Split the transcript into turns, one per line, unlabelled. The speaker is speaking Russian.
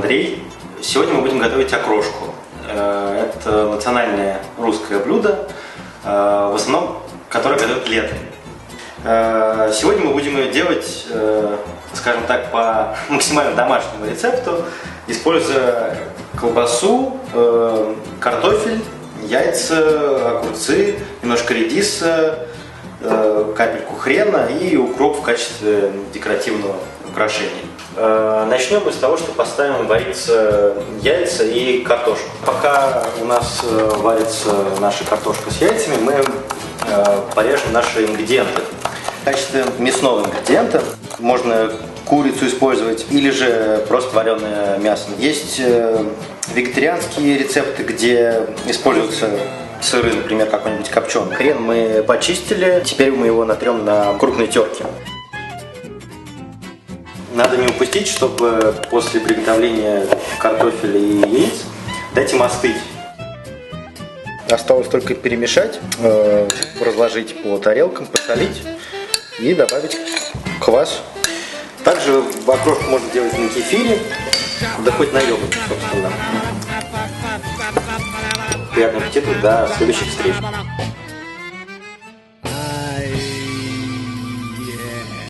Андрей. Сегодня мы будем готовить окрошку. Это национальное русское блюдо, в основном, которое готовят летом. Сегодня мы будем ее делать, скажем так, по максимально домашнему рецепту, используя колбасу, картофель, яйца, огурцы, немножко редиса, капельку хрена и укроп в качестве декоративного украшения. Начнем мы с того, что поставим вариться яйца и картошку. Пока у нас варится наша картошка с яйцами, мы порежем наши ингредиенты. В качестве мясного ингредиента можно курицу использовать или же просто вареное мясо. Есть вегетарианские рецепты, где используются сыры, например, какой-нибудь копченый. Хрен мы почистили, теперь мы его натрем на крупной терке. Надо не упустить, чтобы после приготовления картофеля и яиц дать им остыть. Осталось только перемешать, разложить по тарелкам, посолить и добавить квас. Также в окрошку можно делать на кефире, да хоть на йогурте, собственно. Приятного аппетита, до следующих встреч!